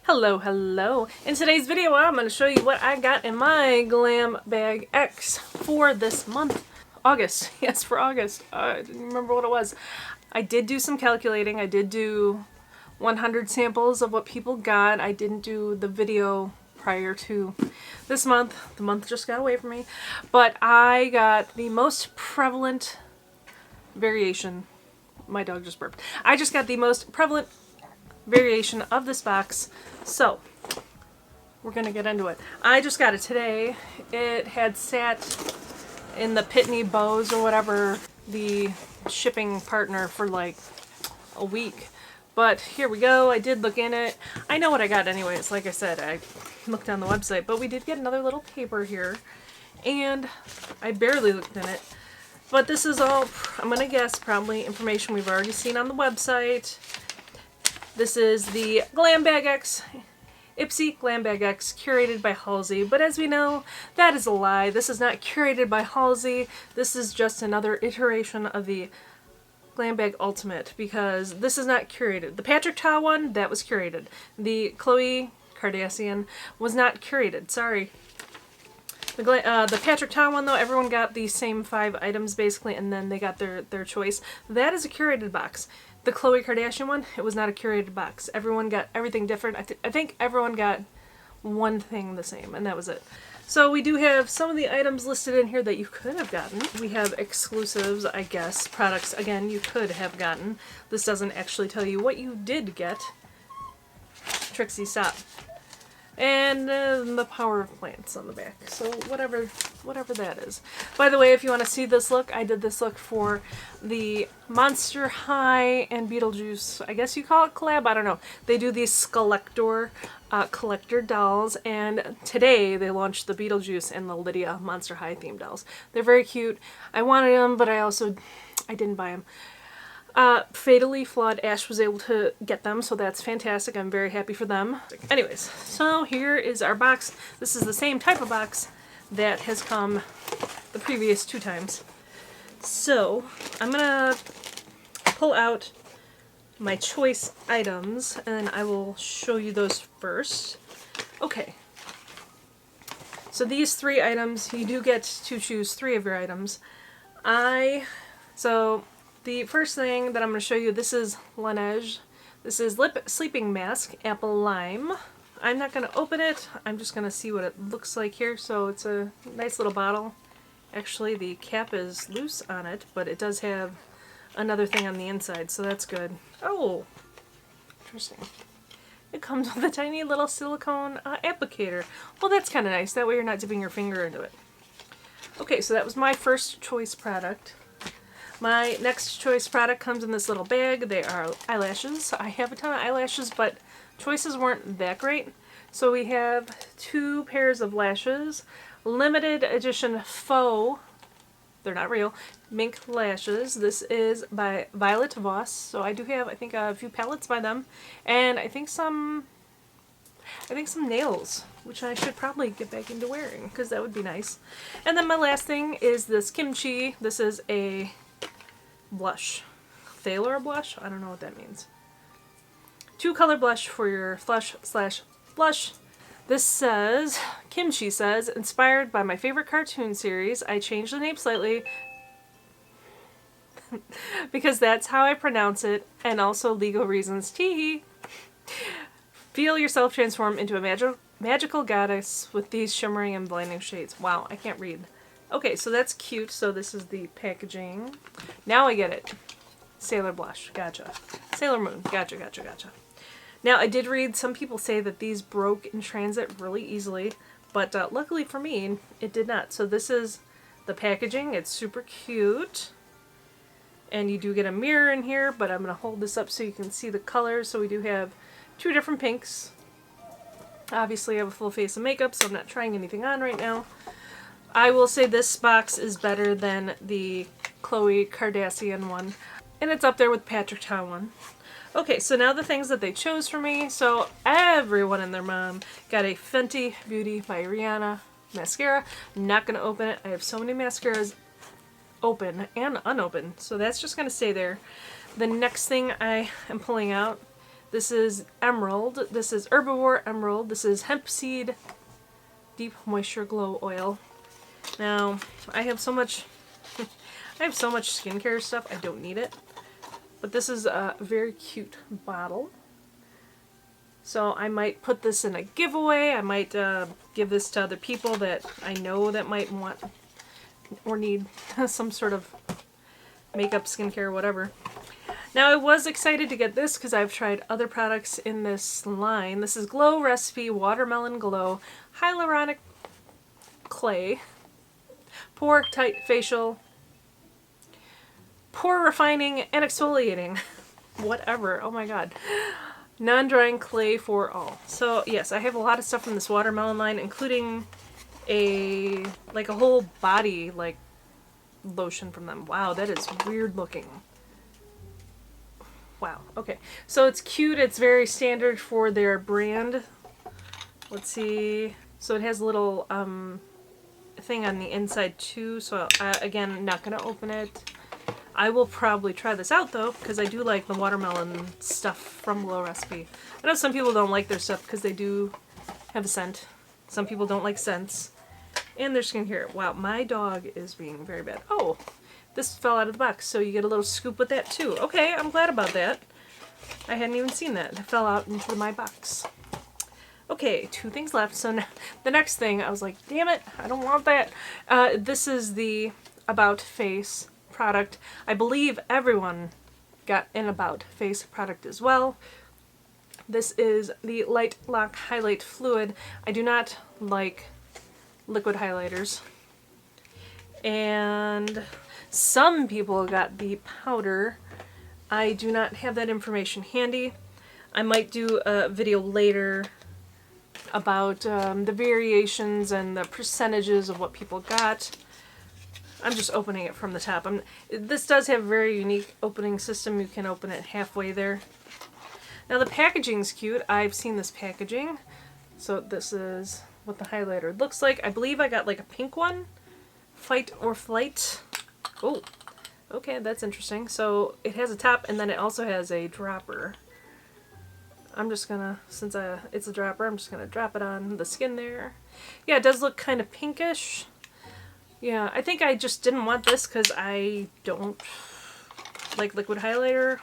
Hello, hello. In today's video, I'm going to show you what I got in my Glam Bag X for this month. August. Yes, for August. I didn't remember what it was. I did do some calculating. I did do 100 samples of what people got. I didn't do the video prior to this month. The month just got away from me. But I got the most prevalent variation. My dog just burped. I just got the most prevalent variation of this box, so we're gonna get into it. I just got it today. It had sat in the Pitney Bowes or whatever, the shipping partner, for like a week, but here we go. I did look in it. I know what I got anyways. Like I said, I looked on the website, but we did get another little paper here, and I barely looked in it, but this is all, I'm gonna guess, probably information we've already seen on the website. This is the Glam Bag X, Ipsy Glam Bag X, curated by Halsey. But as we know, that is a lie. This is not curated by Halsey. This is just another iteration of the Glam Bag Ultimate, because this is not curated. The Patrick Ta one, that was curated. The Khloe Kardashian was not curated. Sorry. The Patrick Ta one, though, everyone got the same 5 items basically, and then they got their choice. That is a curated box. The Khloe Kardashian one, it was not a curated box. Everyone got everything different. I think everyone got one thing the same, and that was it. So we do have some of the items listed in here that you could have gotten. We have exclusives, I guess, products, again, you could have gotten. This doesn't actually tell you what you did get. Trixie, stop. And the power of plants on the back. So whatever that is. By the way, if you want to see this look, I did this look for the Monster High and Beetlejuice, I guess you call it collab, I don't know. They do these collector dolls, and today they launched the Beetlejuice and the Lydia Monster High themed dolls. They're very cute. I wanted them, but I didn't buy them. Fatally Flawed Ash was able to get them, so that's fantastic. I'm very happy for them. Anyways, so here is our box. This is the same type of box that has come the previous 2 times. So I'm gonna pull out my choice items and I will show you those first. Okay. So these 3 items, you do get to choose 3 of your items. The first thing that I'm going to show you, this is Laneige. This is Lip Sleeping Mask, Apple Lime. I'm not going to open it. I'm just going to see what it looks like here. So it's a nice little bottle. Actually, the cap is loose on it, but it does have another thing on the inside, so that's good. Oh, interesting. It comes with a tiny little silicone applicator. Well, that's kind of nice. That way you're not dipping your finger into it. Okay, so that was my first choice product. My next choice product comes in this little bag. They are eyelashes. I have a ton of eyelashes, but choices weren't that great. So we have 2 pairs of lashes. Limited edition faux, they're not real, mink lashes. This is by Violet Voss. So I do have, I think, a few palettes by them. And I think some nails, which I should probably get back into wearing, because that would be nice. And then my last thing is this Kimchi. This is a blush. Thaler blush? I don't know what that means. 2-color blush for your flush/blush. This says, Kimchi says, inspired by my favorite cartoon series. I changed the name slightly because that's how I pronounce it, and also legal reasons. Teehee. Feel yourself transform into a magical goddess with these shimmering and blinding shades. Wow, I can't read. Okay, so that's cute. So this is the packaging. Now I get it. Sailor Blush. Gotcha. Sailor Moon. Gotcha. Now, I did read some people say that these broke in transit really easily, but luckily for me, it did not. So this is the packaging. It's super cute. And you do get a mirror in here, but I'm going to hold this up so you can see the colors. So we do have 2 different pinks. Obviously, I have a full face of makeup, so I'm not trying anything on right now. I will say this box is better than the Khloe Kardashian one, and it's up there with Patrick Ta one. Okay, so now the things that they chose for me. So everyone and their mom got a Fenty Beauty by Rihanna mascara. I'm not going to open it. I have so many mascaras open and unopened, so that's just going to stay there. The next thing I am pulling out, This is Emerald. This is Herbivore Emerald. This is Hemp Seed Deep Moisture Glow Oil. Now, I have so much skincare stuff, I don't need it. But this is a very cute bottle. So I might put this in a giveaway. I might give this to other people that I know that might want or need some sort of makeup, skincare, whatever. Now I was excited to get this because I've tried other products in this line. This is Glow Recipe Watermelon Glow Hyaluronic Clay Pore Tight Facial Pore Refining and Exfoliating. Whatever. Oh my god. Non-drying clay for all. So yes, I have a lot of stuff from this watermelon line, including a whole body lotion from them. Wow, that is weird looking. Wow. Okay. So it's cute. It's very standard for their brand. Let's see. So it has a little thing on the inside too. So again, not gonna open it. I will probably try this out though, because I do like the watermelon stuff from Glow Recipe. I know some people don't like their stuff because they do have a scent. Some people don't like scents. And their skincare. Wow, my dog is being very bad. Oh, this fell out of the box, so you get a little scoop with that too. Okay, I'm glad about that. I hadn't even seen that. It fell out into my box. Okay, 2 things left. So now, the next thing, I was like, damn it, I don't want that. This is the About Face product. I believe everyone got an About Face product as well. This is the Light Lock Highlight Fluid. I do not like liquid highlighters. And some people got the powder. I do not have that information handy. I might do a video later about the variations and the percentages of what people got. I'm just opening it from the top. This does have a very unique opening system. You can open it halfway there. Now the packaging's cute. I've seen this packaging. So this is what the highlighter looks like. I believe I got like a pink one. Fight or Flight. Oh, okay, that's interesting. So it has a top and then it also has a dropper. I'm just gonna, since it's a dropper, I'm just gonna drop it on the skin there. Yeah, it does look kind of pinkish. Yeah, I think I just didn't want this because I don't like liquid highlighter.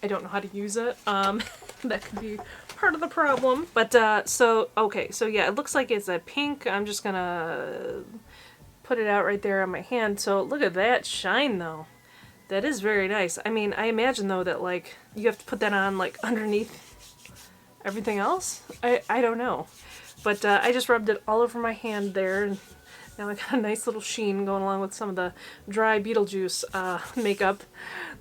I don't know how to use it. That could be part of the problem. But, okay, so yeah, it looks like it's a pink. I'm just gonna put it out right there on my hand. So look at that shine, though. That is very nice. I mean, I imagine, though, that, like, you have to put that on, like, underneath everything else. I don't know. But I just rubbed it all over my hand there, and now I got a nice little sheen going along with some of the dry Beetlejuice makeup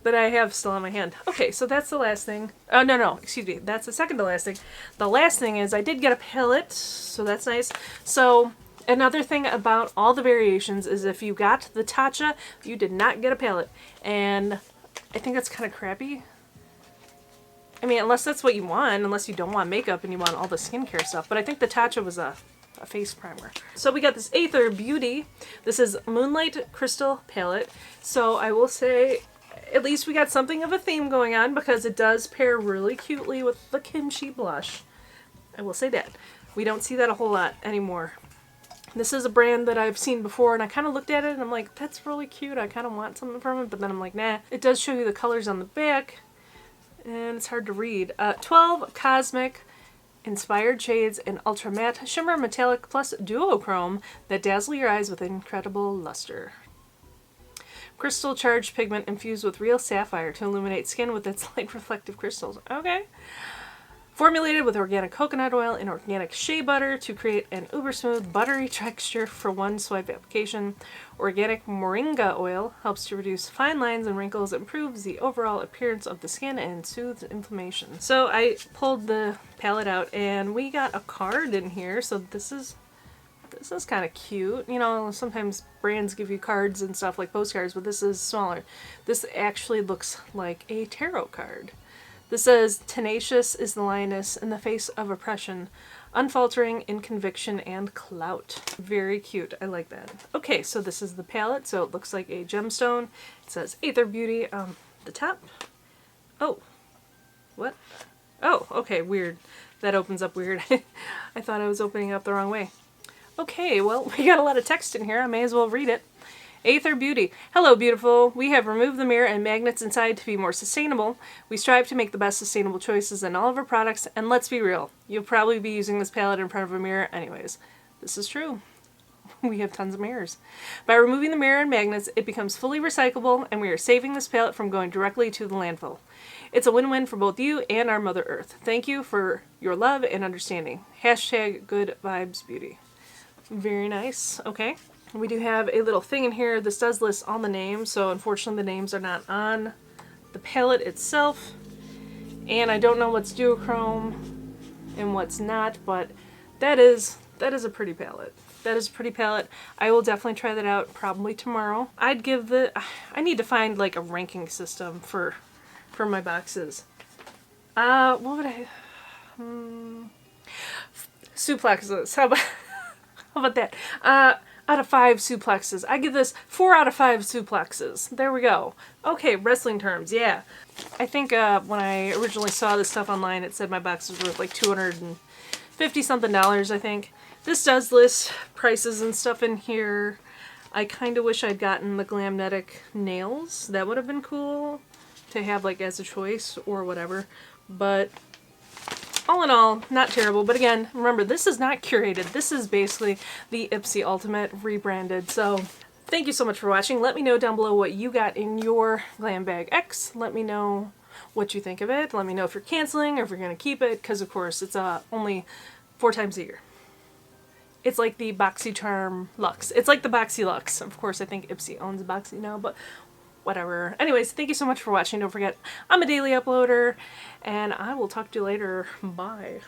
that I have still on my hand. Okay, so that's the last thing. Oh, no, excuse me. That's the second to last thing. The last thing is I did get a palette, so that's nice. So another thing about all the variations is if you got the Tatcha, you did not get a palette. And I think that's kind of crappy. I mean, unless that's what you want, unless you don't want makeup and you want all the skincare stuff. But I think the Tatcha was a face primer. So we got this Aether Beauty. This is Moonlight Crystal Palette. So I will say, at least we got something of a theme going on because it does pair really cutely with the Kimchi blush. I will say that. We don't see that a whole lot anymore. This is a brand that I've seen before and I kind of looked at it and I'm like, that's really cute. I kind of want something from it, but then I'm like, nah. It does show you the colors on the back and it's hard to read. 12 Cosmic Inspired shades in ultra matte shimmer metallic plus duochrome that dazzle your eyes with incredible luster. Crystal charged pigment infused with real sapphire to illuminate skin with its light reflective crystals. Okay. Formulated with organic coconut oil and organic shea butter to create an uber smooth buttery texture for one swipe application. Organic moringa oil helps to reduce fine lines and wrinkles, improves the overall appearance of the skin, and soothes inflammation. So I pulled the palette out and we got a card in here. So this is kind of cute. You know, sometimes brands give you cards and stuff like postcards, but this is smaller. This actually looks like a tarot card. This says, tenacious is the lioness in the face of oppression, unfaltering in conviction and clout. Very cute. I like that. Okay, so this is the palette. So it looks like a gemstone. It says Aether Beauty on the top. Oh, what? Oh, okay, weird. That opens up weird. I thought I was opening it up the wrong way. Okay, well, we got a lot of text in here. I may as well read it. Aether Beauty. Hello, beautiful. We have removed the mirror and magnets inside to be more sustainable. We strive to make the best sustainable choices in all of our products, and let's be real, you'll probably be using this palette in front of a mirror anyways. This is true. We have tons of mirrors. By removing the mirror and magnets, it becomes fully recyclable, and we are saving this palette from going directly to the landfill. It's a win-win for both you and our Mother Earth. Thank you for your love and understanding. Hashtag good vibes beauty. Very nice. Okay. We do have a little thing in here. This does list all the names, so unfortunately the names are not on the palette itself. And I don't know what's duochrome and what's not, but that is a pretty palette. That is a pretty palette. I will definitely try that out probably tomorrow. I'd give I need to find like a ranking system for my boxes. What would I... Suplexes. How about that? Out of 5 suplexes. I give this 4 out of 5 suplexes. There we go. Okay, wrestling terms, yeah. I think when I originally saw this stuff online, it said my box was worth like $250 something, I think. This does list prices and stuff in here. I kind of wish I'd gotten the Glamnetic nails. That would have been cool to have like as a choice or whatever. But all in all, not terrible. But again, remember, this is not curated. This is basically the Ipsy Ultimate rebranded. So thank you so much for watching. Let me know down below what you got in your Glam Bag X. Let me know what you think of it. Let me know if you're canceling or if you're going to keep it, because of course it's only 4 times a year. It's like the BoxyCharm Luxe. It's like the Boxy Luxe. Of course, I think Ipsy owns Boxy now, but whatever. Anyways, thank you so much for watching. Don't forget, I'm a daily uploader, and I will talk to you later. Bye.